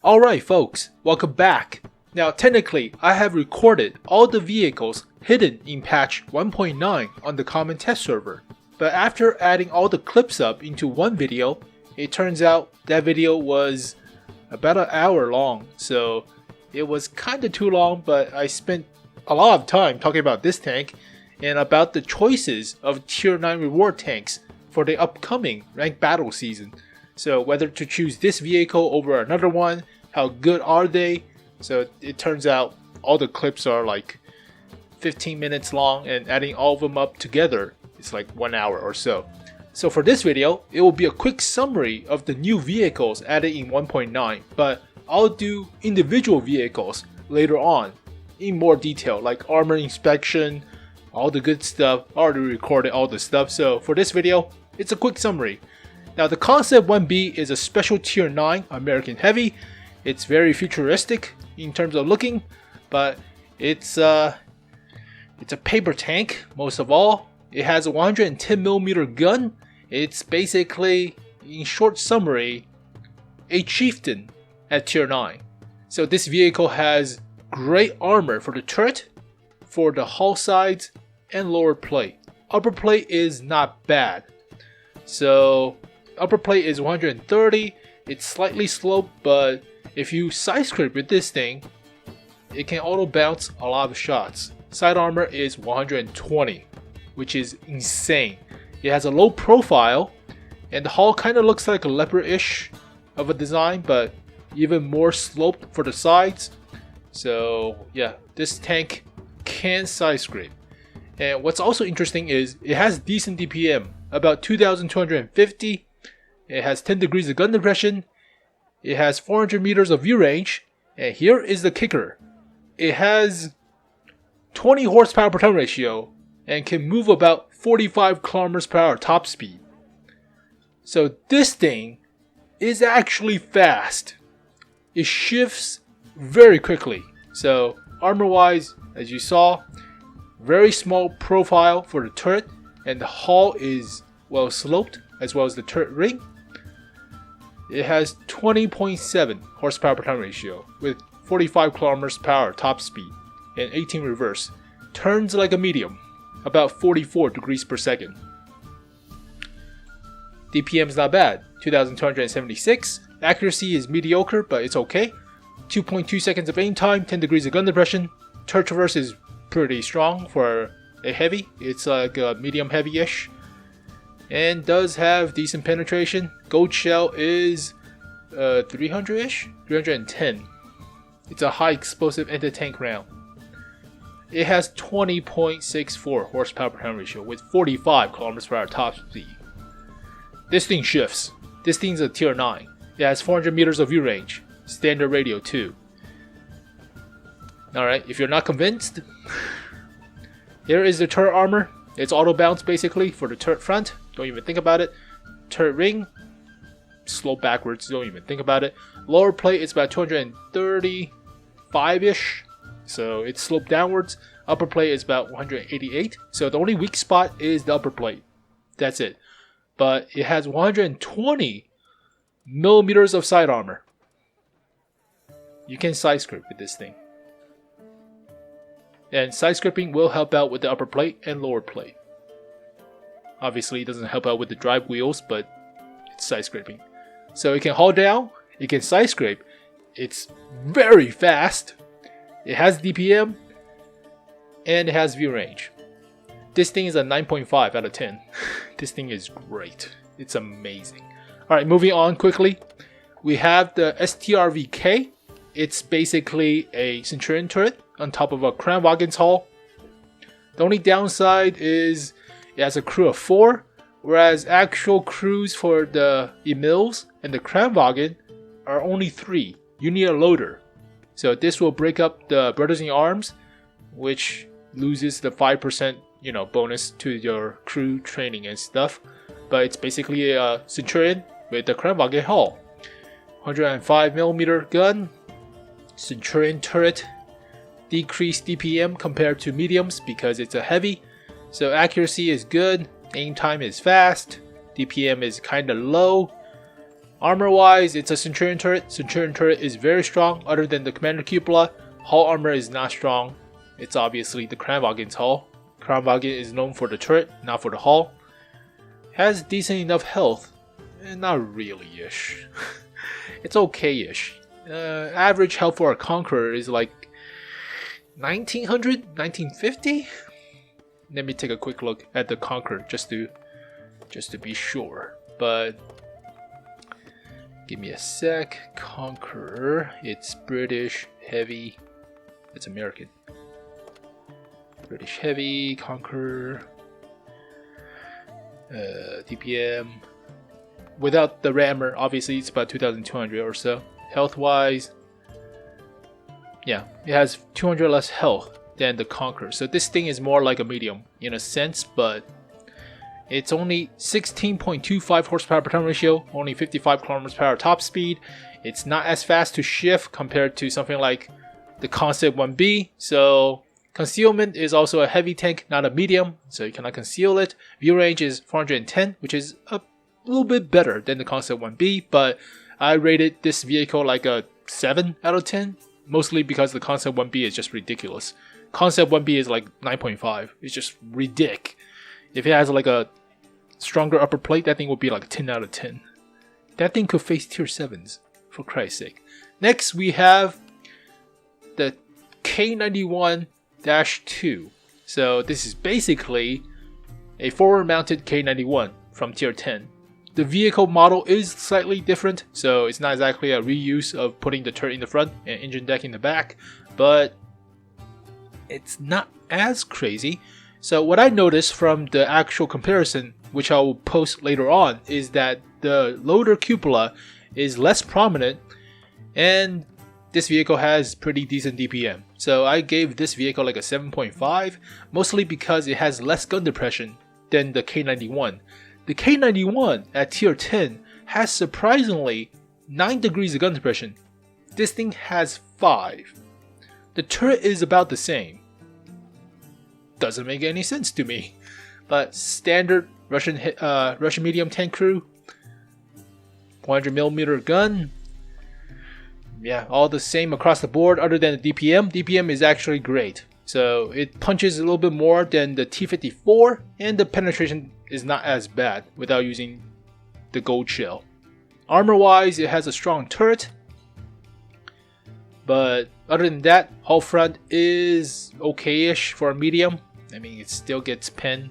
Alright folks, welcome back. Now technically, I have recorded all the vehicles hidden in patch 1.9 on the common test server. But after adding all the clips up into one video, it turns out that video was about an hour long. So it was kinda too long, but I spent a lot of time talking about this tank and about the choices of tier 9 reward tanks for the upcoming ranked battle season. So whether to choose this vehicle over another one, how good are they? So it turns out all the clips are like 15 minutes long, and adding all of them up together is like 1 hour or so. So for this video, it will be a quick summary of the new vehicles added in 1.9, but I'll do individual vehicles later on in more detail, like armor inspection, all the good stuff. I already recorded all the stuff, so for this video, it's a quick summary. Now the Concept 1B is a special tier 9 American heavy. It's very futuristic in terms of looking, but it's a paper tank most of all. It has a 110mm gun. It's basically, in short summary, a chieftain at tier 9. So this vehicle has great armor for the turret, for the hull sides, and lower plate. Upper plate is not bad. So upper plate is 130. It's slightly sloped, but if you side scrape with this thing, it can auto bounce a lot of shots. Side armor is 120, which is insane. It has a low profile, and the hull kind of looks like a leopard-ish of a design, but even more sloped for the sides. So yeah, this tank can side scrape. And what's also interesting is it has decent DPM, about 2250. It has 10 degrees of gun depression. It has 400 meters of view range. And here is the kicker. It has 20 horsepower per ton ratio and can move about 45 kilometers per hour top speed. So this thing is actually fast. It shifts very quickly. So armor wise, as you saw, very small profile for the turret, and the hull is well sloped as well as the turret ring. It has 20.7 horsepower per ton ratio with 45 kilometers per hour top speed and 18 reverse. Turns like a medium, about 44 degrees per second. DPM is not bad, 2276. Accuracy is mediocre, but it's okay. 2.2 seconds of aim time, 10 degrees of gun depression. Turret traverse is pretty strong for a heavy. It's like a medium heavy-ish. And does have decent penetration. Gold shell is 300-ish? 310. It's a high explosive anti-tank round. It has 20.64 horsepower per ton ratio with 45 kilometers per hour top speed. This thing shifts. This thing's a tier 9. It has 400 meters of view range. Standard radio too. Alright, if you're not convinced, here is the turret armor. It's auto bounce basically for the turret front. Don't even think about it. Turret ring, slope backwards. Don't even think about it. Lower plate is about 235-ish. So it's sloped downwards. Upper plate is about 188. So the only weak spot is the upper plate. That's it. But it has 120 millimeters of side armor. You can side scrape with this thing. And side scraping will help out with the upper plate and lower plate. Obviously it doesn't help out with the drive wheels, but it's side scraping. So it can haul down, it can side scrape. It's very fast. It has DPM and it has view range. This thing is a 9.5 out of 10. This thing is great. It's amazing. Alright, moving on quickly. We have the Strv K. It's basically a Centurion turret on top of a Kranwagen's hull. The only downside is it has a crew of 4, whereas actual crews for the Emils and the Kranwagen are only 3. You need a loader. So this will break up the Brothers in Arms, which loses the 5% bonus to your crew training and stuff. But it's basically a Centurion with the Kranwagen hull. 105mm gun, Centurion turret, decreased DPM compared to mediums because it's a heavy. So accuracy is good, aim time is fast, DPM is kinda low. Armor wise, it's a Centurion turret. Centurion turret is very strong. Other than the Commander Cupola, hull armor is not strong. It's obviously the Kranvagen's hull. Kranvagen is known for the turret, not for the hull. Has decent enough health. Not really-ish. It's okay-ish. Average health for a Conqueror is like 1900, 1950? Let me take a quick look at the Conqueror just to be sure. But give me a sec. Conqueror. It's British heavy. It's American. British heavy Conqueror. DPM. Without the rammer, obviously it's about 2200 or so. Health wise, yeah, it has 200 less health than the Conqueror. So this thing is more like a medium in a sense, but it's only 16.25 horsepower per ton ratio, only 55 kilometers per hour top speed. It's not as fast to shift compared to something like the Concept 1B. So concealment is also a heavy tank, not a medium, so you cannot conceal it. View range is 410, which is a little bit better than the Concept 1B, but I rated this vehicle like a 7 out of 10, mostly because the Concept 1B is just ridiculous. Concept 1B is like 9.5. It's just ridiculous. If it has like a stronger upper plate, that thing would be like a 10 out of 10. That thing could face tier 7s, for Christ's sake. Next, we have the K91-2. So this is basically a forward-mounted K91 from tier 10. The vehicle model is slightly different, so it's not exactly a reuse of putting the turret in the front and engine deck in the back, but it's not as crazy. So what I noticed from the actual comparison, which I will post later on, is that the loader cupola is less prominent and this vehicle has pretty decent DPM. So I gave this vehicle like a 7.5, mostly because it has less gun depression than the K91. The K91 at tier 10 has surprisingly 9 degrees of gun depression. This thing has 5. The turret is about the same. Doesn't make any sense to me. But standard Russian medium tank crew, 100mm gun. Yeah, all the same across the board other than the DPM. DPM is actually great. So it punches a little bit more than the T54 and the penetration is not as bad without using the gold shell. Armor wise, it has a strong turret. But other than that, hull front is okay-ish for a medium. I mean, it still gets pinned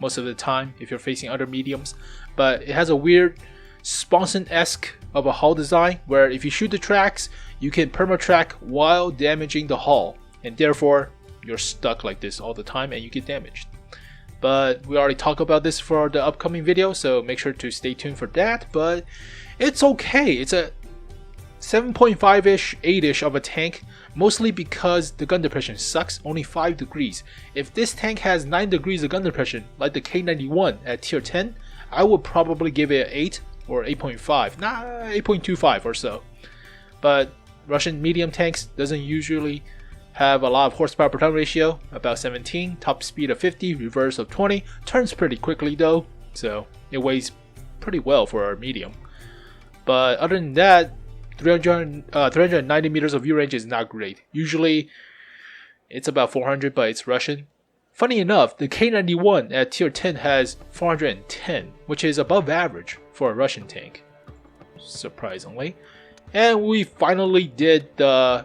most of the time if you're facing other mediums. But it has a weird Sponson-esque of a hull design where if you shoot the tracks, you can perma-track while damaging the hull. And therefore, you're stuck like this all the time and you get damaged. But we already talked about this for the upcoming video, so make sure to stay tuned for that. But it's okay. It's a 7.5-ish, 8-ish of a tank, mostly because the gun depression sucks, only 5 degrees. If this tank has 9 degrees of gun depression, like the K91 at tier 10, I would probably give it an 8 or 8.5, nah, 8.25 or so. But Russian medium tanks doesn't usually have a lot of horsepower per ton ratio, about 17, top speed of 50, reverse of 20, turns pretty quickly though, so it weighs pretty well for a medium. But other than that, 390 meters of view range is not great. Usually it's about 400, but it's Russian. Funny enough, the K91 at tier 10 has 410, which is above average for a Russian tank, surprisingly. And we finally did the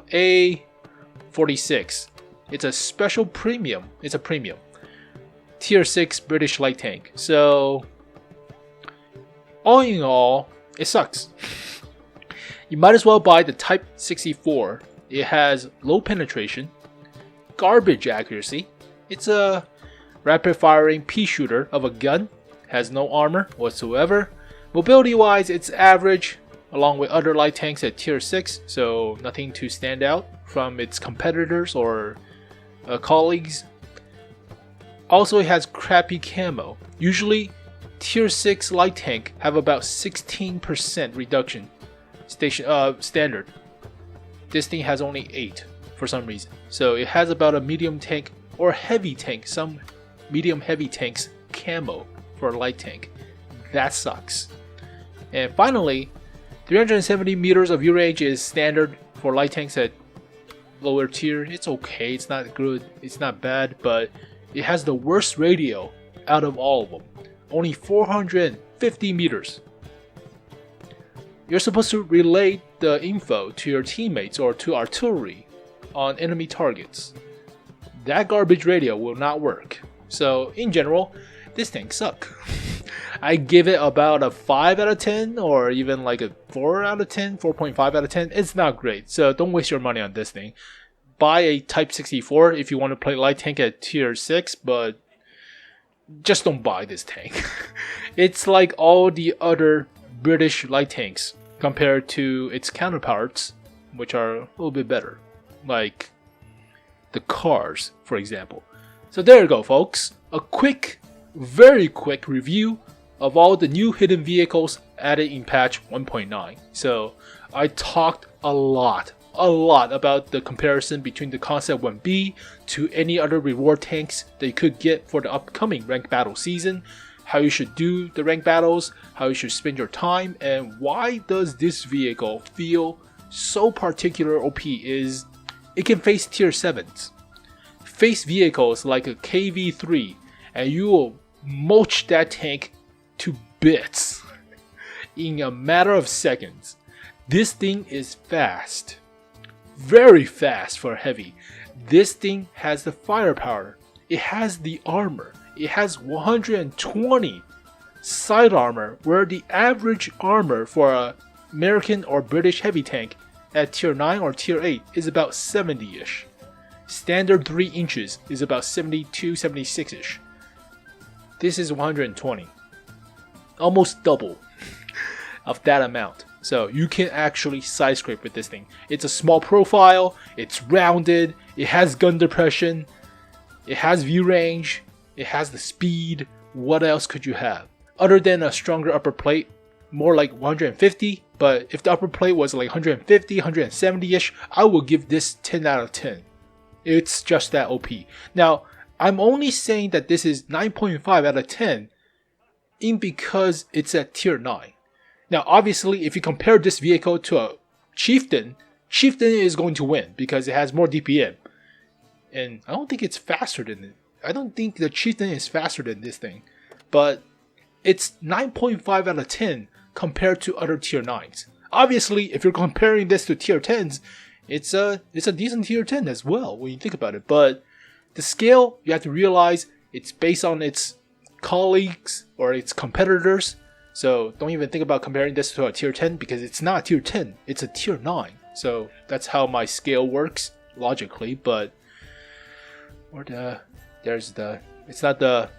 A46. It's a special premium. It's a premium. Tier 6 British light tank. So, all in all, it sucks. You might as well buy the Type 64. It has low penetration, garbage accuracy. It's a rapid firing pea shooter of a gun. Has no armor whatsoever. Mobility wise, it's average along with other light tanks at tier 6, so nothing to stand out from its competitors or colleagues. Also, it has crappy camo. Usually, tier 6 light tank have about 16% reduction standard. This thing has only 8 for some reason. So it has about a medium tank or heavy tank, some medium heavy tanks camo for a light tank. That sucks. And finally, 370 meters of view range is standard for light tanks at lower tier. It's okay, it's not good, it's not bad, but it has the worst radio out of all of them. Only 450 meters. You're supposed to relay the info to your teammates or to artillery on enemy targets. That garbage radio will not work. So in general, this tank sucks. I give it about a 5 out of 10 or even like a 4 out of 10, 4.5 out of 10. It's not great, so don't waste your money on this thing. Buy a Type 64 if you want to play light tank at tier 6, but just don't buy this tank. It's like all the other British light tanks compared to its counterparts, which are a little bit better, like the cars, for example. So there you go, folks. A quick, very quick review of all the new hidden vehicles added in patch 1.9. So I talked a lot about the comparison between the Concept 1B to any other reward tanks that you could get for the upcoming ranked battle season, how you should do the ranked battles, how you should spend your time, and why does this vehicle feel so particular OP is it can face tier 7s. Face vehicles like a KV3 and you will mulch that tank to bits in a matter of seconds. This thing is fast. Very fast for heavy. This thing has the firepower. It has the armor. It has 120 side armor, where the average armor for a American or British heavy tank at tier 9 or tier 8 is about 70-ish. Standard 3 inches is about 72, 76-ish. This is 120. Almost double of that amount. So you can actually side scrape with this thing. It's a small profile, it's rounded, it has gun depression, it has view range, it has the speed. What else could you have? Other than a stronger upper plate, more like 150, but if the upper plate was like 150, 170-ish, I would give this 10 out of 10. It's just that OP. Now, I'm only saying that this is 9.5 out of 10 in because it's at tier 9. Now, obviously, if you compare this vehicle to a Chieftain, Chieftain is going to win because it has more DPM. And I don't think it's faster than it. I don't think the Chieftain is faster than this thing. But it's 9.5 out of 10 compared to other tier 9s. Obviously, if you're comparing this to tier 10s, it's a decent tier 10 as well when you think about it. But the scale, you have to realize it's based on its colleagues or its competitors. So don't even think about comparing this to a tier 10 because it's not a tier 10, it's a tier 9. So that's how my scale works logically, but it's not the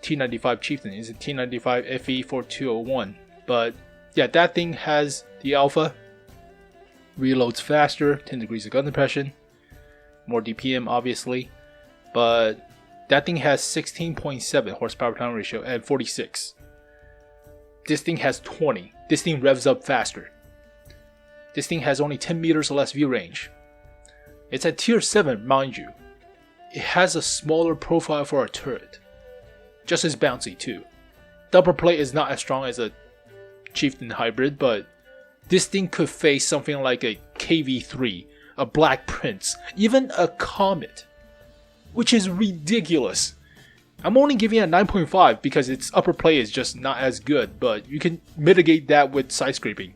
T95 Chieftain, it's a T95 FE4201. But yeah, that thing has the alpha, reloads faster, 10 degrees of gun depression, more DPM obviously, but that thing has 16.7 horsepower to pound ratio and 46. This thing has 20. This thing revs up faster. This thing has only 10 meters less view range. It's at tier 7, mind you. It has a smaller profile for a turret. Just as bouncy too. The upper plate is not as strong as a Chieftain hybrid, but this thing could face something like a KV3, a Black Prince, even a Comet, which is ridiculous. I'm only giving it a 9.5 because its upper plate is just not as good, but you can mitigate that with side scraping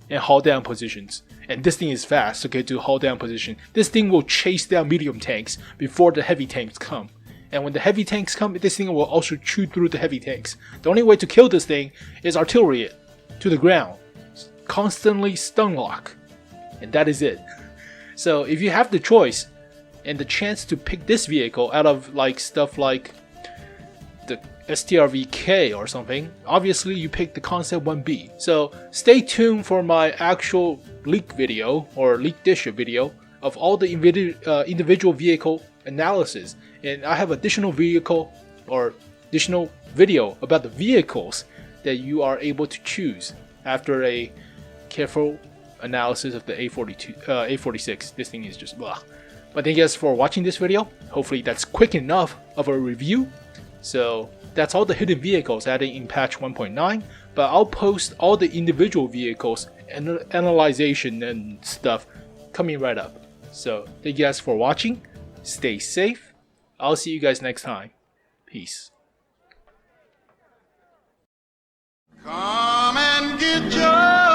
and haul down positions. And this thing is fast, okay, to haul down position. This thing will chase down medium tanks before the heavy tanks come. And when the heavy tanks come, this thing will also chew through the heavy tanks. The only way to kill this thing is artillery it to the ground. Constantly stun lock. And that is it. So if you have the choice and the chance to pick this vehicle out of like stuff like the Strv K or something, obviously you pick the Concept 1B. So stay tuned for my actual leak video or leak dish video of all the individual vehicle analysis, and I have additional vehicle or additional video about the vehicles that you are able to choose after a careful analysis of the A46. This thing is just blah. But thank you guys for watching this video. Hopefully that's quick enough of a review. So that's all the hidden vehicles added in patch 1.9, but I'll post all the individual vehicles analyzation and stuff coming right up. So thank you guys for watching. Stay safe. I'll see you guys next time. Peace. Come and get your